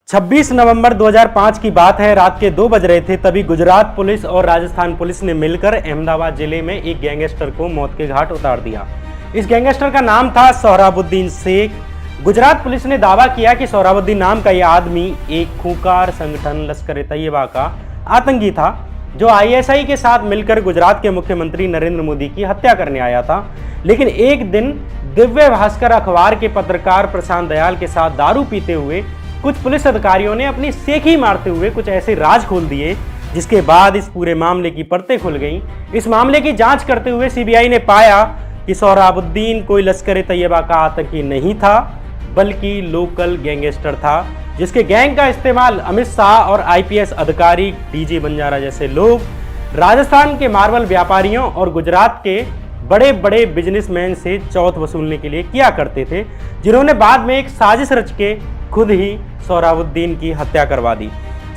26 नवंबर 2005 की बात है। रात के 2 बज रहे थे, तभी गुजरात पुलिस और राजस्थान पुलिस ने मिलकर अहमदाबाद जिले में एक गैंगस्टर को मौत के घाट उतार दिया। इस गैंगस्टर का नाम था सोहराबुद्दीन शेख। गुजरात पुलिस ने दावा किया कि सोहराबुद्दीन नाम का यह आदमी एक खूंखार संगठन लश्कर-ए-तैयबा का आतंकी था, जो आईएसआई के साथ मिलकर गुजरात के मुख्यमंत्री नरेंद्र मोदी की हत्या करने आया था। लेकिन एक दिन दिव्य भास्कर अखबार के पत्रकार प्रशांत दयाल के साथ दारू पीते हुए कुछ पुलिस अधिकारियों ने अपनी सेखी मारते हुए कुछ ऐसे राज खोल दिए, जिसके बाद इस पूरे मामले की परतें खुल गईं। इस मामले की जांच करते हुए सीबीआई ने पाया कि सोहराबुद्दीन कोई लश्कर-ए-तैयबा का आतंकी नहीं था, बल्कि लोकल गैंगस्टर था, जिसके गैंग का इस्तेमाल अमित शाह और आईपीएस अधिकारी डीजी बंजारा जैसे लोग राजस्थान के मार्बल व्यापारियों और गुजरात के बड़े बड़े बिजनेसमैन से चौथ वसूलने के लिए किया करते थे, जिन्होंने बाद में एक साजिश रच के खुद ही सोहराबुद्दीन की हत्या करवा दी।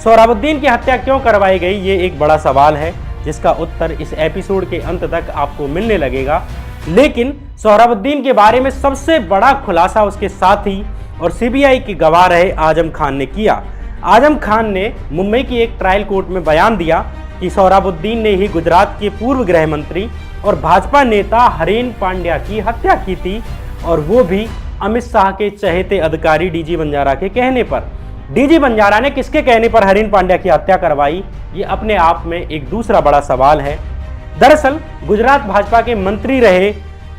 सोहराबुद्दीन की हत्या क्यों करवाई गई, ये एक बड़ा सवाल है, जिसका उत्तर इस एपिसोड के अंत तक आपको मिलने लगेगा। लेकिन सोहराबुद्दीन के बारे में सबसे बड़ा खुलासा उसके साथी और सीबीआई के गवाह रहे आजम खान ने किया। आजम खान ने मुंबई की एक ट्रायल कोर्ट में बयान दिया कि सोहराबुद्दीन ने ही गुजरात के पूर्व गृह मंत्री और भाजपा नेता हरेन पांड्या की हत्या की थी, और वो भी अमित शाह के चहेते अधिकारी डीजी बंजारा के कहने पर। डीजी बंजारा ने किसके कहने पर हरेन पांड्या की हत्या करवाई, ये अपने आप में एक दूसरा बड़ा सवाल है। दरअसल गुजरात भाजपा के मंत्री रहे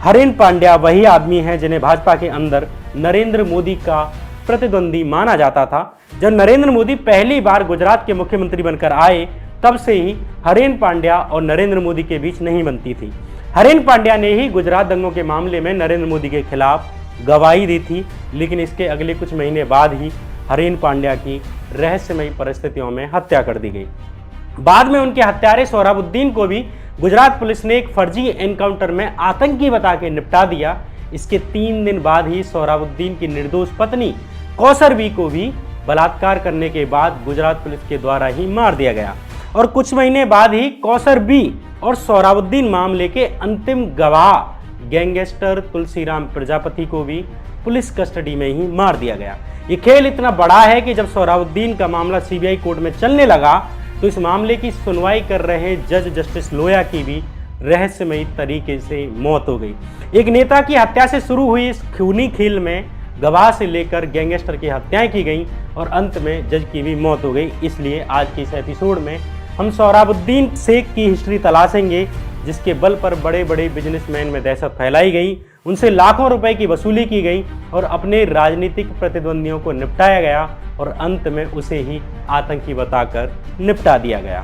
हरेन पांड्या वही आदमी हैं जिन्हें भाजपा के अंदर नरेंद्र मोदी का प्रतिद्वंदी माना जाता था। जब नरेंद्र मोदी पहली बार गुजरात के मुख्यमंत्री बनकर आए, तब से ही हरेन पांड्या और नरेंद्र मोदी के बीच नहीं बनती थी। हरेन पांड्या ने ही गुजरात दंगों के मामले में नरेंद्र मोदी के खिलाफ गवाही दी थी, लेकिन इसके अगले कुछ महीने बाद ही हरेन पांड्या की रहस्यमयी परिस्थितियों में हत्या कर दी गई। बाद में उनके हत्यारे सोहराबुद्दीन को भी गुजरात पुलिस ने एक फर्जी एनकाउंटर में आतंकी बता के निपटा दिया। इसके 3 दिन बाद ही सोहराबुद्दीन की निर्दोष पत्नी कौसर बी को भी बलात्कार करने के बाद गुजरात पुलिस के द्वारा ही मार दिया गया, और कुछ महीने बाद ही कौसर बी और सोहराबुद्दीन मामले के अंतिम गवाह गैंगस्टर तुलसीराम प्रजापति को भी पुलिस कस्टडी में ही मार दिया गया। ये खेल इतना बड़ा है कि जब सोहराबुद्दीन का मामला सीबीआई कोर्ट में चलने लगा, तो इस मामले की सुनवाई कर रहे जज जस्टिस लोया की भी रहस्यमयी तरीके से मौत हो गई। एक नेता की हत्या से शुरू हुई इस खूनी खेल में गवाह से लेकर गैंगस्टर की हत्याएं की गईं, और अंत में जज की भी मौत हो गई। इसलिए आज के इस एपिसोड में हम सोहराबुद्दीन शेख की हिस्ट्री तलाशेंगे, जिसके बल पर बड़े बड़े बिजनेसमैन में दहशत फैलाई गई, उनसे लाखों रुपए की वसूली की गई, और अपने राजनीतिक प्रतिद्वंदियों को निपटाया गया, और अंत में उसे ही आतंकी बताकर निपटा दिया गया।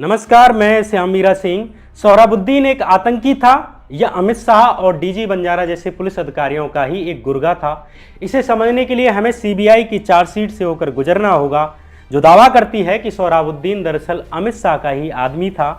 नमस्कार, मैं श्याम मीरा सिंह। सोहराबुद्दीन एक आतंकी था या अमित शाह और डीजी बंजारा जैसे पुलिस अधिकारियों का ही एक गुर्गा था? इसे समझने के लिए हमें सीबीआई की चार्जशीट से होकर गुजरना होगा, जो दावा करती है कि सोहराबुद्दीन दरअसल अमित शाह का ही आदमी था।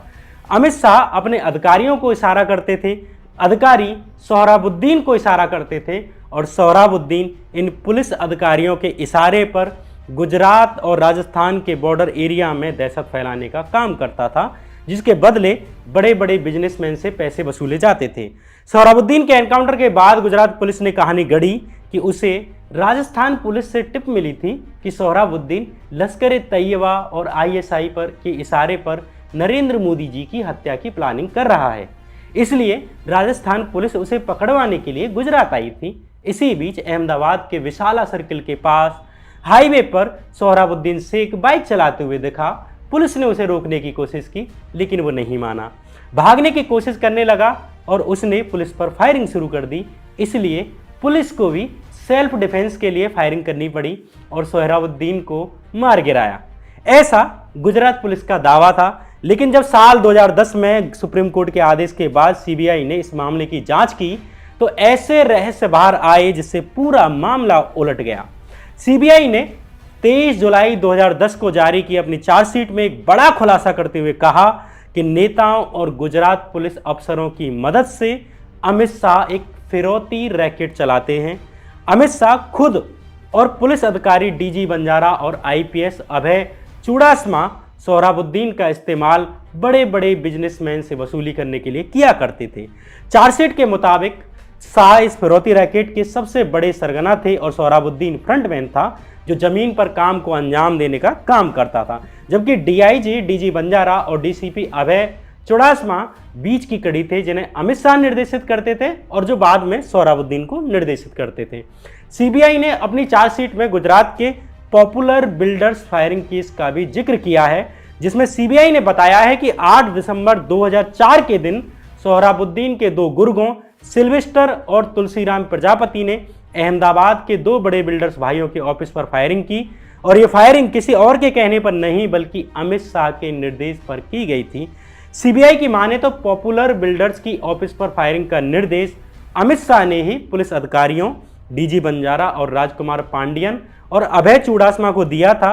अमित शाह अपने अधिकारियों को इशारा करते थे, अधिकारी सोहराबुद्दीन को इशारा करते थे, और सोहराबुद्दीन इन पुलिस अधिकारियों के इशारे पर गुजरात और राजस्थान के बॉर्डर एरिया में दहशत फैलाने का काम करता था, जिसके बदले बड़े बड़े बिजनेसमैन से पैसे वसूले जाते थे। सोहराबुद्दीन के एनकाउंटर के बाद गुजरात पुलिस ने कहानी गढ़ी कि उसे राजस्थान पुलिस से टिप मिली थी कि सोहराबुद्दीन लश्कर-ए-तैयबा और आईएसआई पर के इशारे पर नरेंद्र मोदी जी की हत्या की प्लानिंग कर रहा है। इसलिए राजस्थान पुलिस उसे पकड़वाने के लिए गुजरात आई थी। इसी बीच अहमदाबाद के विशाला सर्किल के पास हाईवे पर सोहराबुद्दीन शेख बाइक चलाते हुए दिखा। पुलिस ने उसे रोकने की कोशिश की, लेकिन वो नहीं माना, भागने की कोशिश करने लगा, और उसने पुलिस पर फायरिंग शुरू कर दी। इसलिए पुलिस को भी सेल्फ डिफेंस के लिए फायरिंग करनी पड़ी और सोहराबुद्दीन को मार गिराया। ऐसा गुजरात पुलिस का दावा था। लेकिन जब साल 2010 में सुप्रीम कोर्ट के आदेश के बाद सीबीआई ने इस मामले की जांच की, तो ऐसे रहस्य बाहर आए जिससे पूरा मामला उलट गया। सीबीआई ने 23 जुलाई 2010 को जारी की अपनी चार्जशीट में एक बड़ा खुलासा करते हुए कहा कि नेताओं और गुजरात पुलिस अफसरों की मदद से अमित शाह एक फिरौती रैकेट चलाते हैं। अमित शाह खुद और पुलिस अधिकारी डीजी बंजारा और आईपीएस अभय चुड़ासमा सोहराबुद्दीन का इस्तेमाल बड़े बड़े बिजनेसमैन से वसूली करने के लिए किया करते थे। चार्जशीट के मुताबिक शाह इस फिरौती रैकेट के सबसे बड़े सरगना थे और सोहराबुद्दीन फ्रंटमैन था जो जमीन पर काम को अंजाम देने का काम करता था, जबकि डीआईजी डीजी बंजारा और डीसीपी अभय चुड़ासमा बीच की कड़ी थे जिन्हें अमित शाह निर्देशित करते थे और जो बाद में सोहराबुद्दीन को निर्देशित करते थे। सीबीआई ने अपनी चार्जशीट में गुजरात के पॉपुलर बिल्डर्स फायरिंग केस का भी जिक्र किया है, जिसमें सीबीआई ने बताया है कि 8 दिसंबर 2004 के दिन सोहराबुद्दीन के 2 गुर्गों सिल्वेस्टर और तुलसीराम प्रजापति ने अहमदाबाद के 2 बड़े बिल्डर्स भाइयों के ऑफिस पर फायरिंग की और यह फायरिंग किसी और के कहने पर नहीं बल्कि अमित शाह के निर्देश पर की गई थी। सीबीआई की माने तो पॉपुलर बिल्डर्स की ऑफिस पर फायरिंग का निर्देश अमित शाह ने ही पुलिस अधिकारियों डीजी बंजारा और राजकुमार पांडियन और अभय चुड़ासमा को दिया था।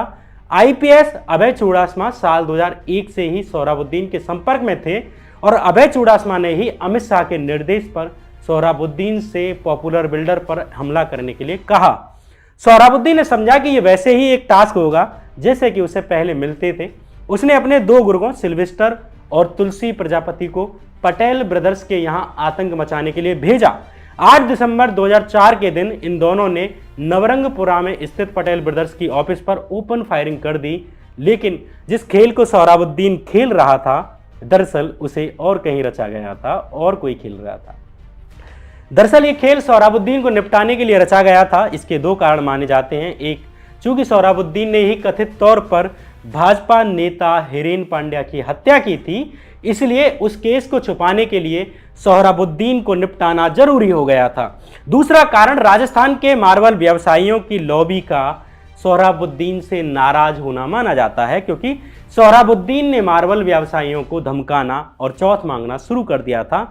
आईपीएस अभय चुड़ासमा साल 2001 से ही सोहराबुद्दीन के संपर्क में थे और अभय चुड़ासमा ने ही अमित शाह के निर्देश पर सोहराबुद्दीन से पॉपुलर बिल्डर पर हमला करने के लिए कहा। सोहराबुद्दीन ने समझा कि यह वैसे ही एक टास्क होगा जैसे कि उसे पहले मिलते थे। उसने अपने 2 गुर्गों सिल्वेस्टर और तुलसी प्रजापति को पटेल ब्रदर्स के यहां आतंक मचाने के लिए भेजा। 8 दिसंबर 2004 के दिन इन दोनों ने नवरंगपुरा में स्थित पटेल ब्रदर्स की ऑफिस पर ओपन फायरिंग कर दी, लेकिन जिस खेल को सोहराबुद्दीन खेल रहा था दरअसल उसे और कहीं रचा गया था और कोई खेल रहा था। दरअसल ये खेल सोहराबुद्दीन को निपटाने के लिए रचा गया था। इसके 2 कारण माने जाते हैं। एक, चूंकि सोहराबुद्दीन ने ही कथित तौर पर भाजपा नेता हिरेन पांड्या की हत्या की थी, इसलिए उस केस को छुपाने के लिए सोहराबुद्दीन को निपटाना जरूरी हो गया था। दूसरा कारण, राजस्थान के मार्बल व्यवसायियों की लॉबी का सोहराबुद्दीन से नाराज होना माना जाता है, क्योंकि सोहराबुद्दीन ने मार्बल व्यवसायियों को धमकाना और चौथ मांगना शुरू कर दिया था।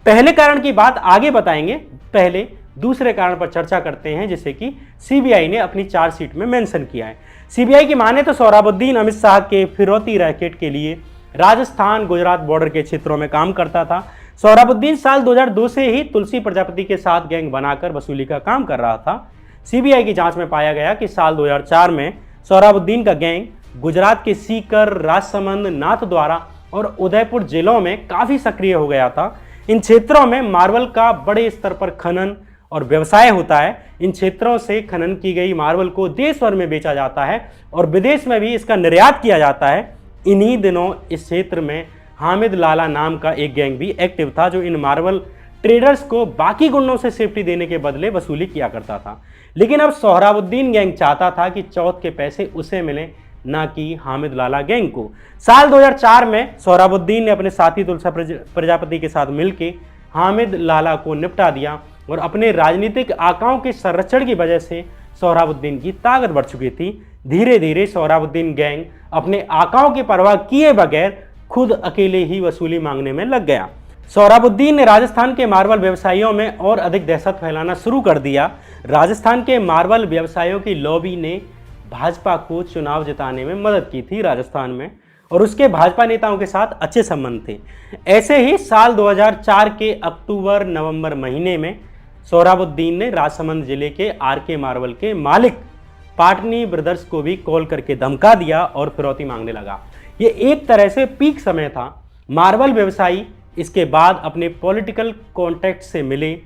पहले कारण की बात आगे बताएंगे, पहले दूसरे कारण पर चर्चा करते हैं जिसे कि सीबीआई ने अपनी चार्जशीट में मेंशन किया है। सीबीआई की माने तो सोहराबुद्दीन अमित शाह के फिरौती रैकेट के लिए राजस्थान गुजरात बॉर्डर के क्षेत्रों में काम करता था। सोहराबुद्दीन साल 2002 से ही तुलसी प्रजापति के साथ गैंग बनाकर वसूली का काम कर रहा था। सीबीआई की जांच में पाया गया कि साल 2004 में सोहराबुद्दीन का गैंग गुजरात के सीकर, राजसमंद, नाथद्वारा और उदयपुर जिलों में काफी सक्रिय हो गया था। इन क्षेत्रों में मार्बल का बड़े स्तर पर खनन और व्यवसाय होता है। इन क्षेत्रों से खनन की गई मार्बल को देश भर में बेचा जाता है और विदेश में भी इसका निर्यात किया जाता है। इन्हीं दिनों इस क्षेत्र में हामिद लाला नाम का एक गैंग भी एक्टिव था जो इन मार्बल ट्रेडर्स को बाकी गुंडों से सेफ्टी देने के बदले वसूली किया करता था। लेकिन अब सोहराबुद्दीन गैंग चाहता था कि चौथ के पैसे उसे मिले, ना कि हामिद लाला गैंग को। साल 2004 में सोहराबुद्दीन ने अपने साथी तुलसी प्रजापति के साथ मिलकर हामिद लाला को निपटा दिया और अपने राजनीतिक आकाओं के संरक्षण की वजह से सोहराबुद्दीन की ताकत बढ़ चुकी थी। धीरे धीरे सोहराबुद्दीन गैंग अपने आकाओं की परवाह किए बगैर खुद अकेले ही वसूली मांगने में लग गया। सोहराबुद्दीन ने राजस्थान के मार्बल व्यवसायियों में और अधिक दहशत फैलाना शुरू कर दिया। राजस्थान के मार्बल व्यवसायियों की लॉबी ने भाजपा को चुनाव जिताने में मदद की थी राजस्थान में, और उसके भाजपा नेताओं के साथ अच्छे संबंध थे। ऐसे ही साल 2004 के अक्टूबर-नवंबर महीने में सोहराबुद्दीन ने राजसमंद जिले के आरके मार्बल के मालिक पाटनी ब्रदर्स को भी कॉल करके धमका दिया और फिरौती मांगने लगा। ये एक तरह से पीक समय था। मार्बल व्यवसायी इसके बाद अपने पॉलिटिकल कॉन्टैक्ट से मिले।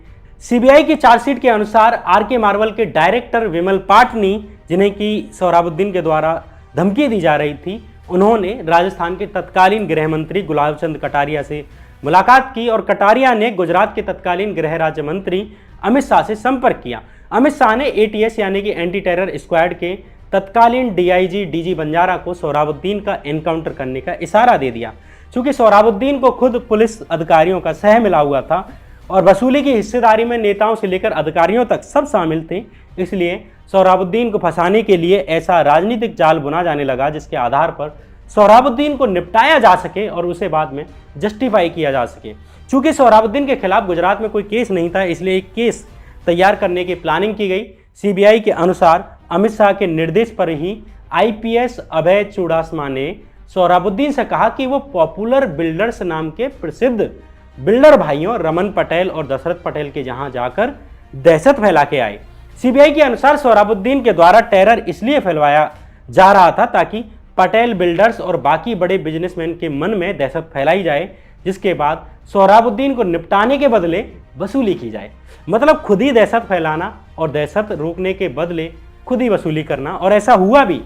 सीबीआई की चार्जशीट के अनुसार आरके मार्बल के डायरेक्टर विमल पाटनी, जिन्हें कि सोहराबुद्दीन के द्वारा धमकी दी जा रही थी, उन्होंने राजस्थान के तत्कालीन गृह मंत्री गुलाबचंद कटारिया से मुलाकात की और कटारिया ने गुजरात के तत्कालीन गृह राज्य मंत्री अमित शाह से संपर्क किया। अमित शाह ने एटीएस यानी कि एंटी टेरर स्क्वाड के तत्कालीन डीआईजी डीजी बंजारा को सोहराबुद्दीन का एनकाउंटर करने का इशारा दे दिया। चूंकि सोहराबुद्दीन को खुद पुलिस अधिकारियों का सह मिला हुआ था और वसूली की हिस्सेदारी में नेताओं से लेकर अधिकारियों तक सब शामिल थे, इसलिए सोहराबुद्दीन को फंसाने के लिए ऐसा राजनीतिक जाल बुना जाने लगा जिसके आधार पर सोहराबुद्दीन को निपटाया जा सके और उसे बाद में जस्टिफाई किया जा सके। चूंकि सोहराबुद्दीन के खिलाफ गुजरात में कोई केस नहीं था, इसलिए एक केस तैयार करने की प्लानिंग की गई। सीबीआई के अनुसार अमित शाह के निर्देश पर ही आईपीएस अभय चुड़ासमा ने सोहराबुद्दीन से कहा कि वो पॉपुलर बिल्डर्स नाम के प्रसिद्ध बिल्डर भाइयों रमन पटेल और दशरथ पटेल के जहां जाकर दहशत फैला के आए। सीबीआई के अनुसार सोहराबुद्दीन के द्वारा टेरर इसलिए फैलवाया जा रहा था ताकि पटेल बिल्डर्स और बाकी बड़े बिजनेसमैन के मन में दहशत फैलाई जाए, जिसके बाद सोहराबुद्दीन को निपटाने के बदले वसूली की जाए। मतलब खुद ही दहशत फैलाना और दहशत रोकने के बदले खुद ही वसूली करना। और ऐसा हुआ भी।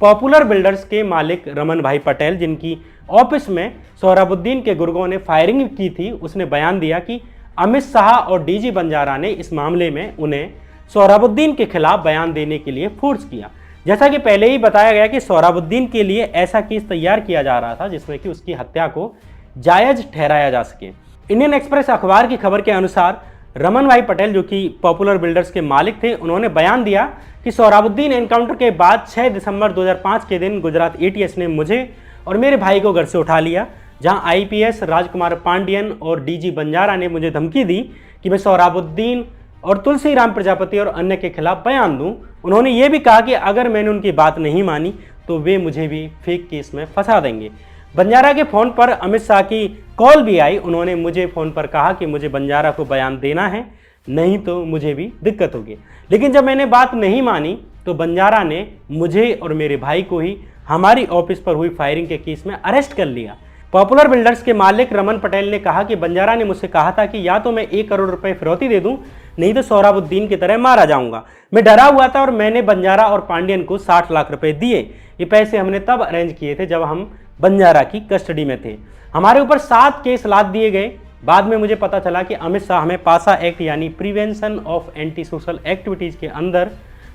पॉपुलर बिल्डर्स के मालिक रमन भाई पटेल, जिनकी ऑफिस में सोहराबुद्दीन के गुर्गों ने फायरिंग की थी, उसने बयान दिया कि अमित शाह और डीजी बंजारा ने इस मामले में उन्हें सोहराबुद्दीन के खिलाफ बयान देने के लिए फोर्स किया। जैसा कि पहले ही बताया गया कि सोहराबुद्दीन के लिए ऐसा केस तैयार किया जा रहा था जिसमें कि उसकी हत्या को जायज ठहराया जा सके। इंडियन एक्सप्रेस अखबार की खबर के अनुसार रमन भाई पटेल, जो कि पॉपुलर बिल्डर्स के मालिक थे, उन्होंने बयान दिया कि सोहराबुद्दीन एनकाउंटर के बाद 6 दिसंबर 2005 के दिन गुजरात एटीएस ने मुझे और मेरे भाई को घर से उठा लिया, जहां आईपीएस राजकुमार पांडियन और डीजी बंजारा ने मुझे धमकी दी कि मैं सोहराबुद्दीन और तुलसी राम प्रजापति और अन्य के खिलाफ बयान दूं। उन्होंने ये भी कहा कि अगर मैंने उनकी बात नहीं मानी तो वे मुझे भी फेक केस में फंसा देंगे। बंजारा के फ़ोन पर अमित शाह की कॉल भी आई। उन्होंने मुझे फ़ोन पर कहा कि मुझे बंजारा को बयान देना है, नहीं तो मुझे भी दिक्कत होगी। लेकिन जब मैंने बात नहीं मानी तो बंजारा ने मुझे और मेरे भाई को ही हमारी ऑफिस पर हुई फायरिंग के केस में अरेस्ट कर लिया। पॉपुलर बिल्डर्स के मालिक रमन पटेल ने कहा कि बंजारा ने मुझसे कहा था कि या तो मैं 1 करोड़ रुपए फिरौती दे दूं, नहीं तो सोहराबुद्दीन की तरह मारा जाऊंगा। मैं डरा हुआ था और मैंने बंजारा और पांडियन को 60 लाख रुपए दिए। ये पैसे हमने तब अरेंज किए थे जब हम बंजारा की कस्टडी में थे। हमारे ऊपर 7 केस लाद दिए गए। बाद में मुझे पता चला कि अमित शाह हमें पासा एक्ट यानी prevention of anti social activities के अंदर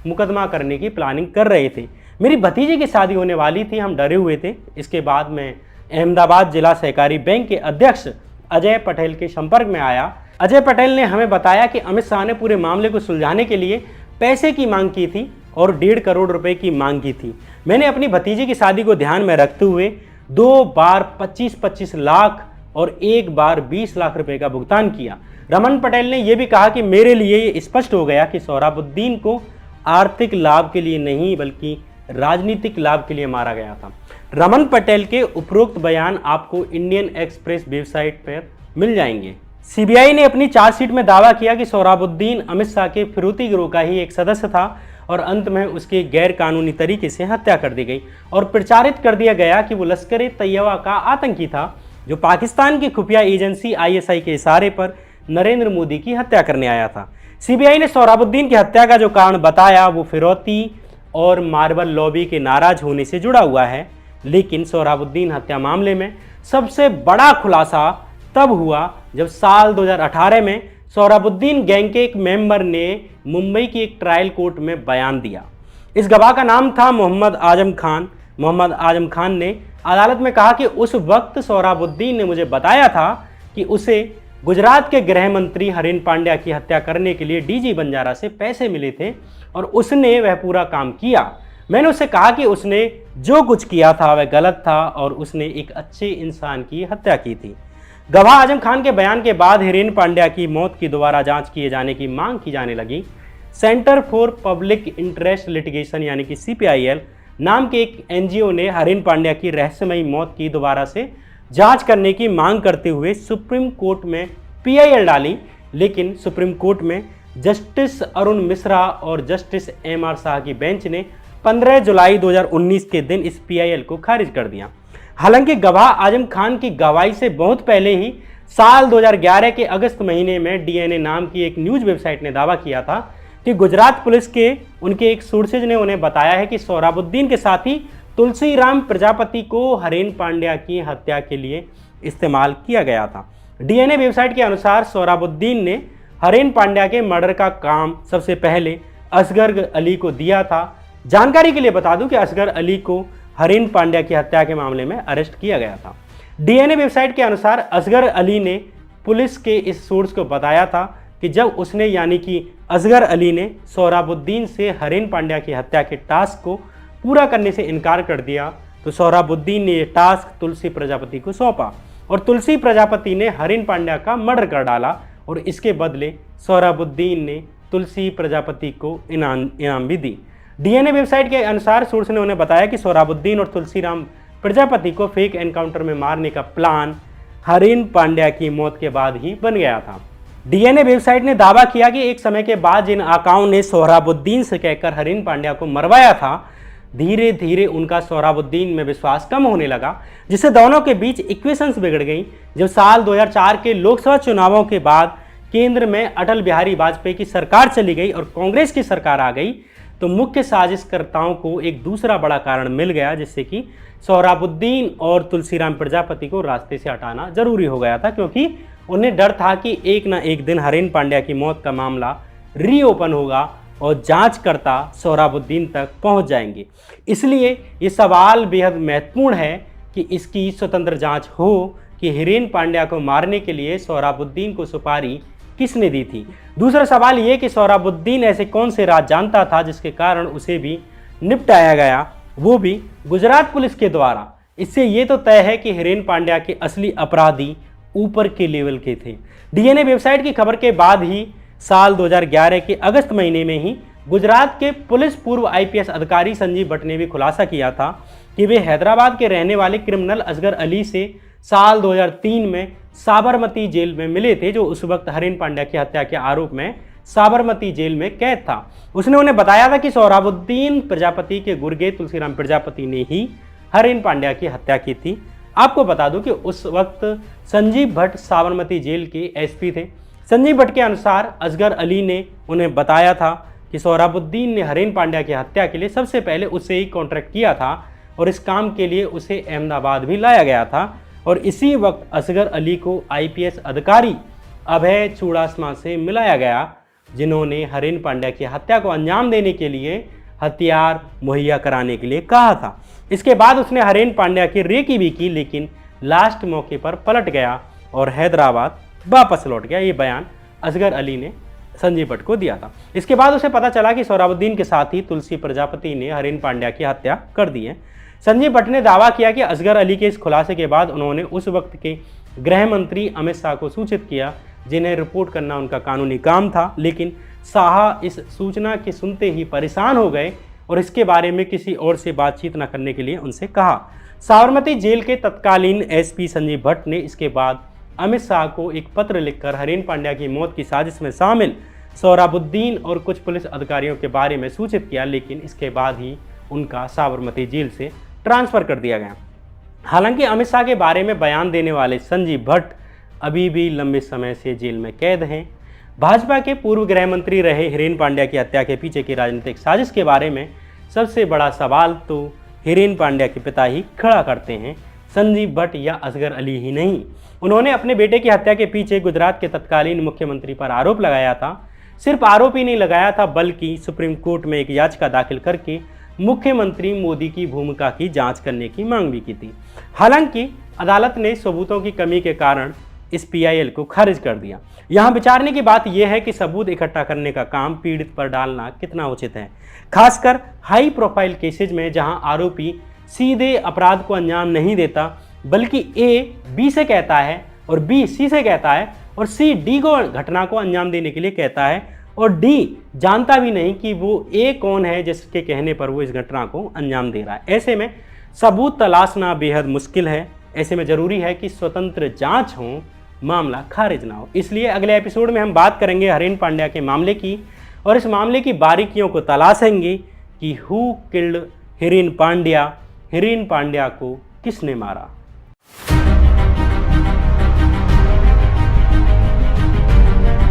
मुकदमा करने की प्लानिंग कर रहे थे। मेरी भतीजी की शादी होने वाली थी, हम डरे हुए थे। इसके बाद मैं अहमदाबाद जिला सहकारी बैंक के अध्यक्ष अजय पटेल के संपर्क में आया। अजय पटेल ने हमें बताया कि अमित शाह ने पूरे मामले को सुलझाने के लिए पैसे की मांग की थी और 1.5 करोड़ रुपए की मांग की थी। मैंने अपनी भतीजी की शादी को ध्यान में रखते हुए 2 बार 25-25 लाख और 1 बार 20 लाख रुपए का भुगतान किया। रमन पटेल ने यह भी कहा कि मेरे लिए ये स्पष्ट हो गया कि सोहराबुद्दीन को आर्थिक लाभ के लिए नहीं बल्कि राजनीतिक लाभ के लिए मारा गया था। रमन पटेल के उपरोक्त बयान आपको इंडियन एक्सप्रेस वेबसाइट पर मिल जाएंगे। सीबीआई ने अपनी चार्जशीट में दावा किया कि सोहराबुद्दीन अमित शाह के फिरौती गिरोह का ही एक सदस्य था और अंत में उसकी गैर कानूनी तरीके से हत्या कर दी गई और प्रचारित कर दिया गया कि वो लश्कर ए तैयबा का आतंकी था जो पाकिस्तान की खुफिया एजेंसी आईएसआई के इशारे पर नरेंद्र मोदी की हत्या करने आया था। सीबीआई ने सोहराबुद्दीन की हत्या का जो कारण बताया वो फिरौती और मार्बल लॉबी के नाराज होने से जुड़ा हुआ है। लेकिन सोहराबुद्दीन हत्या मामले में सबसे बड़ा खुलासा तब हुआ जब साल 2018 में सोहराबुद्दीन गैंग के एक मेंबर ने मुंबई की एक ट्रायल कोर्ट में बयान दिया। इस गवाह का नाम था मोहम्मद आजम खान। मोहम्मद आजम खान ने अदालत में कहा कि उस वक्त सोहराबुद्दीन ने मुझे बताया था कि उसे गुजरात के गृह मंत्री हरीन पांड्या की हत्या करने के लिए डीजी बंजारा से पैसे मिले थे और उसने वह पूरा काम किया। मैंने उससे कहा कि उसने जो कुछ किया था वह गलत था और उसने एक अच्छे इंसान की हत्या की थी। गवाह आजम खान के बयान के बाद हरीन पांड्या की मौत की दोबारा जांच किए जाने की मांग की जाने लगी। Centre for public interest litigation यानी कि CPIL नाम के एक NGO ने हरीन पांड्या की रहस्यमयी मौत की दोबारा से जांच करने की मांग करते हुए सुप्रीम कोर्ट में PIL डाली। लेकिन सुप्रीम कोर्ट में जस्टिस अरुण मिश्रा और जस्टिस MR शाह की बेंच ने 15 जुलाई 2019 के दिन इस PIL को खारिज कर दिया। हालांकि गवाह आजम खान की गवाही से बहुत पहले ही साल 2011 के अगस्त महीने में DNA नाम की एक न्यूज वेबसाइट ने दावा किया था कि गुजरात पुलिस के उनके एक सोर्सेज ने उन्हें बताया है कि सोहराबुद्दीन के साथी तुलसी राम प्रजापति को हरीन पांड्या की हत्या के लिए इस्तेमाल किया गया था। DNA वेबसाइट के अनुसार सोहराबुद्दीन ने हरीन पांड्या के मर्डर का काम सबसे पहले असगर अली को दिया था। जानकारी के लिए बता दूं कि असगर अली को हरीन पांड्या की हत्या के मामले में अरेस्ट किया गया था। DNA वेबसाइट के अनुसार असगर अली ने पुलिस के इस सोर्स को बताया था कि जब उसने यानी कि असगर अली ने सोहराबुद्दीन से हरीन पांड्या की हत्या के टास्क को पूरा करने से इनकार कर दिया तो सोहराबुद्दीन ने यह टास्क तुलसी प्रजापति को सौंपा और तुलसी प्रजापति ने हरीन पांड्या का मर्डर कर डाला और इसके बदले सोहराबुद्दीन ने तुलसी प्रजापति को इनाम भी दी। DNA वेबसाइट के अनुसार सोर्स ने उन्हें बताया कि सोहराबुद्दीन और तुलसीराम प्रजापति को फेक एनकाउंटर में मारने का प्लान हरीन पांड्या की मौत के बाद ही बन गया था। DNA वेबसाइट ने दावा किया कि एक समय के बाद जिन आकाओं ने सोहराबुद्दीन से कहकर हरीन पांड्या को मरवाया था धीरे धीरे उनका सोहराबुद्दीन में विश्वास कम होने लगा, जिससे दोनों के बीच इक्वेशंस बिगड़ गई। जब साल 2004 के लोकसभा चुनावों के बाद केंद्र में अटल बिहारी वाजपेयी की सरकार चली गई और कांग्रेस की सरकार आ गई, तो मुख्य साजिशकर्ताओं को एक दूसरा बड़ा कारण मिल गया, जिससे कि सोहराबुद्दीन और तुलसीराम प्रजापति को रास्ते से हटाना जरूरी हो गया था, क्योंकि उन्हें डर था कि एक ना एक दिन हरेन पांड्या की मौत का मामला रीओपन होगा और जांचकर्ता सोहराबुद्दीन तक पहुंच जाएंगे। इसलिए ये सवाल बेहद महत्वपूर्ण है कि इसकी स्वतंत्र जांच हो कि हिरेन पांड्या को मारने के लिए सोहराबुद्दीन को सुपारी किसने दी थी। दूसरा सवाल ये कि सोहराबुद्दीन ऐसे कौन से राज जानता था जिसके कारण उसे भी निपटाया गया, वो भी गुजरात पुलिस के द्वारा। इससे ये तो तय है कि हिरेन पांड्या के असली अपराधी ऊपर के लेवल के थे। डीएनए वेबसाइट की खबर के बाद ही साल 2011 के अगस्त महीने में ही गुजरात के पुलिस पूर्व आईपीएस अधिकारी संजीव भट्ट ने भी खुलासा किया था कि वे हैदराबाद के रहने वाले क्रिमिनल असगर अली से साल 2003 में साबरमती जेल में मिले थे, जो उस वक्त हरेन पांड्या की हत्या के आरोप में साबरमती जेल में कैद था। उसने उन्हें बताया था कि सोहराबुद्दीन प्रजापति के गुर्गे तुलसीराम प्रजापति ने ही हरेन पांड्या की हत्या की थी। आपको बता दूं कि उस वक्त संजीव भट्ट साबरमती जेल के एसपी थे। संजीव भट्ट के अनुसार असगर अली ने उन्हें बताया था कि सोहराबुद्दीन ने हरेन पांड्या की हत्या के लिए सबसे पहले उससे ही कॉन्ट्रैक्ट किया था और इस काम के लिए उसे अहमदाबाद भी लाया गया था। और इसी वक्त असगर अली को आईपीएस अधिकारी अभय चूड़ासमा से मिलाया गया, जिन्होंने हरेन पांड्या की हत्या को अंजाम देने के लिए हथियार मुहैया कराने के लिए कहा था। इसके बाद उसने हरेन पांड्या की रेकी भी की, लेकिन लास्ट मौके पर पलट गया और हैदराबाद वापस लौट गया। ये बयान असगर अली ने संजीव भट्ट को दिया था। इसके बाद उसे पता चला कि सोहराबुद्दीन के साथ ही तुलसी प्रजापति ने हरेन पांड्या की हत्या कर दी है। संजीव भट्ट ने दावा किया कि असगर अली के इस खुलासे के बाद उन्होंने उस वक्त के गृह मंत्री अमित शाह को सूचित किया, जिन्हें रिपोर्ट करना उनका कानूनी काम था। लेकिन शाह इस सूचना के सुनते ही परेशान हो गए और इसके बारे में किसी और से बातचीत न करने के लिए उनसे कहा। साबरमती जेल के तत्कालीन एसपी संजीव भट्ट ने इसके बाद अमित शाह को एक पत्र लिखकर हरेन पांड्या की मौत की साजिश में शामिल सोहराबुद्दीन और कुछ पुलिस अधिकारियों के बारे में सूचित किया, लेकिन इसके बाद ही उनका साबरमती जेल से ट्रांसफर कर दिया गया। हालांकि अमित शाह के बारे में बयान देने वाले संजीव भट्ट अभी भी लंबे समय से जेल में कैद हैं। भाजपा के पूर्व गृह मंत्री रहे हिरेन पांड्या की हत्या के पीछे की राजनीतिक साजिश के बारे में सबसे बड़ा सवाल तो हिरेन पांड्या के पिता ही खड़ा करते हैं, संजीव भट्ट या असगर अली ही नहीं। उन्होंने अपने बेटे की हत्या के पीछे गुजरात के तत्कालीन मुख्यमंत्री पर आरोप लगाया था। सिर्फ आरोप ही नहीं लगाया था, बल्कि सुप्रीम कोर्ट में एक याचिका दाखिल करके मुख्यमंत्री मोदी की भूमिका की जांच करने की मांग भी की थी। हालांकि अदालत ने सबूतों की कमी के कारण इस पीआईएल को खारिज कर दिया। यहाँ विचारने की बात यह है कि सबूत इकट्ठा करने का काम पीड़ित पर डालना कितना उचित है, खासकर हाई प्रोफाइल केसेज में जहां आरोपी सीधे अपराध को अंजाम नहीं देता, बल्कि ए बी से कहता है और बी सी से कहता है और सी डी को घटना को अंजाम देने के लिए कहता है और डी जानता भी नहीं कि वो ए कौन है जिसके कहने पर वो इस घटना को अंजाम दे रहा है। ऐसे में सबूत तलाशना बेहद मुश्किल है। ऐसे में जरूरी है कि स्वतंत्र जांच हो, मामला खारिज ना हो। इसलिए अगले एपिसोड में हम बात करेंगे हरेन पांड्या के मामले की और इस मामले की बारीकियों को तलाशेंगे कि हु किल्ड हिरेन पांड्या, हिरेन पांड्या को किसने मारा।